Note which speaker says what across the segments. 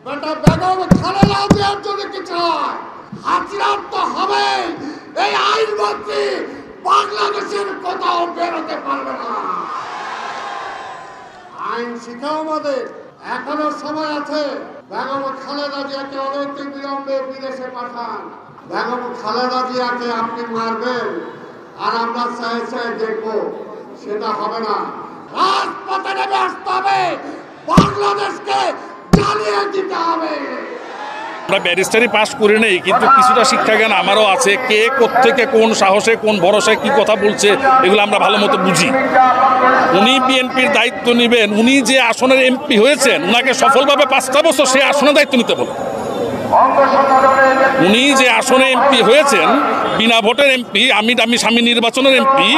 Speaker 1: বেটা বেগম খালেদা জিয়ার জন্য কিছু হয়, হাসিনার তো হবে। এই আইনমন্ত্রী বাংলাদেশের কোথাও বেরোতে পারবে না। আইন শিখাও আমাদের, এখনো সময় আছে। বেগম খালেদা জিয়াকে অনতি বিলম্বে বিদেশে পাঠান। বেগম খালেদা জিয়াকে আপনি মারবেন আর আমরা চাই চাই দেখবো, সেটা হবে না। রাজপথে নেমে আসতে হবে, বাংলাদেশকে জ্বালিয়ে দিতে হবে।
Speaker 2: আমরা ব্যারিস্টারি পাস করি নেই, কিন্তু কিছুটা শিক্ষা জ্ঞান আমারও আছে। কে কোত্থেকে কোন সাহসে কোন ভরসায় কি কথা বলছে এগুলো আমরা ভালো মতো বুঝি। উনি বিএনপির দায়িত্ব নেবেন, উনি যে আসনের এমপি হয়েছেন ওনাকে সফলভাবে 5টা বছর সেই আসনের দায়িত্ব নিতে বলেন। উনি যে আসনে এমপি হয়েছেন, বিনা ভোটের এমপি, আমি স্বামী নির্বাচনের এমপি,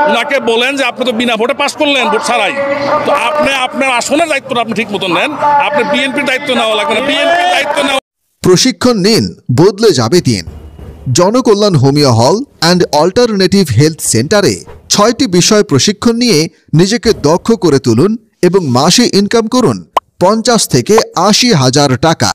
Speaker 2: ওনাকে বলেন যে আপনি তো বিনা ভোটে পাস করলেন, ভোট ছাড়াই, তো আপনি আপনার আসনের দায়িত্বটা আপনি ঠিক মতন নেন। আপনি বিএনপির দায়িত্ব নেওয়া লাগবে না, বিএনপির দায়িত্ব নেওয়া।
Speaker 3: প্রশিক্ষণ নিন, বদলে যাবে দিন। জনকল্যাণ হোমিও হল অ্যান্ড অল্টারনেটিভ হেলথ সেন্টারে 6টি বিষয় প্রশিক্ষণ নিয়ে নিজেকে দক্ষ করে তুলুন এবং মাসে ইনকাম করুন 50 থেকে 80,000 টাকা।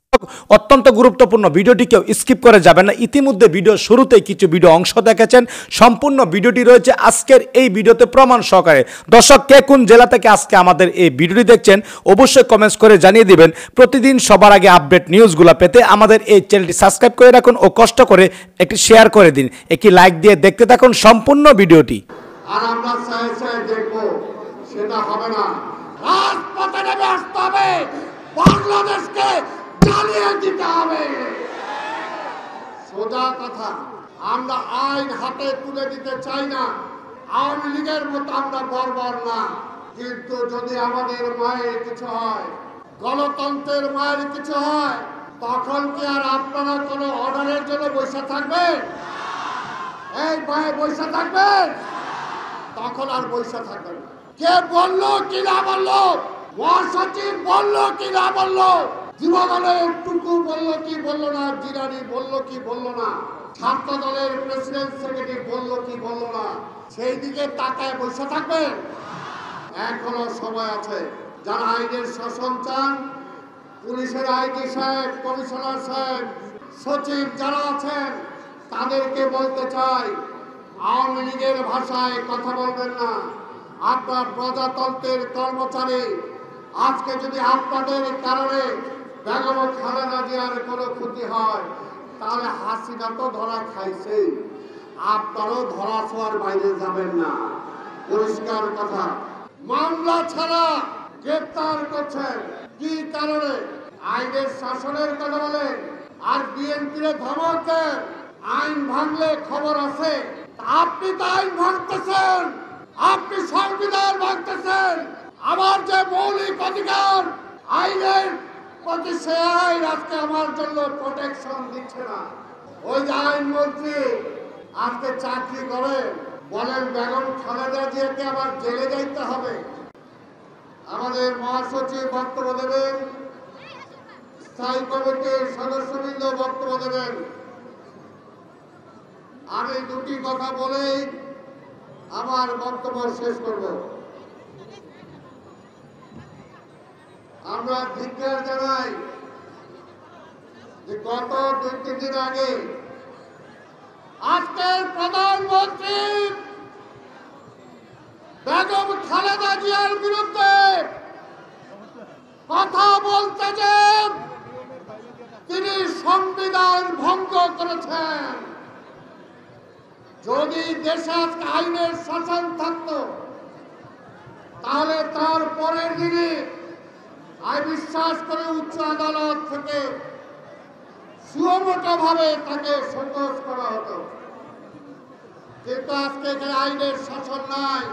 Speaker 4: অত্যন্ত গুরুত্বপূর্ণ, ভিডিওটি কেউ স্কিপ করে যাবেন না। ইতিমধ্যে ভিডিও শুরুতেই কিছু ভিডিও অংশ দেখেছেন, সম্পূর্ণ ভিডিওটি রয়েছে আজকের এই ভিডিওতে প্রমাণ সহকারে। দর্শক, কে কোন জেলা থেকে আজকে আমাদের এই ভিডিওটি দেখছেন অবশ্যই কমেন্টস করে জানিয়ে দিবেন। প্রতিদিন সবার আগে আপডেট নিউজগুলো পেতে আমাদের এই চ্যানেলটি সাবস্ক্রাইব করে রাখুন ও কষ্ট করে একটি শেয়ার করে দিন, একটি লাইক দিয়ে দেখতে থাকুন সম্পূর্ণ ভিডিওটি।
Speaker 1: আর আমরা চাই চাই দেখবো, সেটা হবে না। রাজপথে নেমে আসতে হবে, বাংলাদেশকে জ্বালিয়ে দিতে হবে। সোজা কথা, আমরা আইন হাতে তুলে দিতে চাই না। আওয়ামী লীগের মতো আমরা বর্বর না, কিন্তু যদি আমাদের মায়ের কিছু হয়, গণতন্ত্রের মায়ের কিছু হয়, তখন কি আর আপনারা কোনো অর্ডারের জন্য বসে থাকবেন? এই মায়ে বসে থাকবেন? তখন আর বসে থাকবেন। কে বললো কি না বললো, মহাসচিব বললো কি না বললো, যুবদলের টুকু বললো কি বললো না, জিরানি বললো কি বললো না, ছাত্র দলের প্রেসিডেন্ট সেক্রেটারি বললো কি বললো না, সেই দিকে তাকায় বসে থাকবেন? এখনো সময় আছে। যারা আইনের শাসন চান, পুলিশের আইজি সাহেব, কমিশনার সাহেব, সচিব যারা আছেন, তাদেরকে বলতে চাই, আওয়ামী লীগের ভাষায় কথা বলবেন না। আপনার প্রজাতন্ত্রের কর্মচারী। আজকে যদি আপনাদের কারণে বেগম খালেদা জিয়ার কোনো ক্ষতি হয়, তাহলে হাসিনা তো ধরা খাইছে, আপনারও ধরা ছোঁয়ার বাইরে যাবেন না। পরিষ্কার কথা। মামলা ছাড়া গ্রেপ্তার করছেন কি কারণে? আইনের শাসনের কথা বলেন আর বিএনপির ধমক দেন। আইন ভাঙলে খবর আছে, আপনি তো আইন ভাঙতেছেন, আপনি সংবিধান ভাঙতেছেন। আমার যে মৌলিক অধিকার আইনের প্রতি, সে আইন আজকে আমার জন্য প্রোটেকশন দিচ্ছে না। ওই যে আইনমন্ত্রী আজকে চাকরি করে, বলেন বেগম খালেদা জিয়াকে আবার জেলে যাইতে হবে। আমাদের মহাসচিব বক্তব্য দেবেন, স্থায়ী কমিটির সদস্যবৃন্দ বক্তব্য দেবেন। আমি দুটি কথা বলেই আমার বক্তব্য শেষ করব। আমরা ধিক্কার জানাই যে গত 2-3 দিন আগে আজকের প্রধানমন্ত্রী বেগম খালেদা জিয়ার বিরুদ্ধে কথা বলতে যে তিনি সংবিধান ভঙ্গ করেছেন। যদি দেশে আইনের শাসন থাকত, তাহলে তার পরের দিনে আমি বিশ্বাস করে উচ্চ আদালত থেকে সুমোটোভাবে তাকে সন্তোষ করা হতো। কিন্তু আজকে এখানে আইনের শাসন নাই।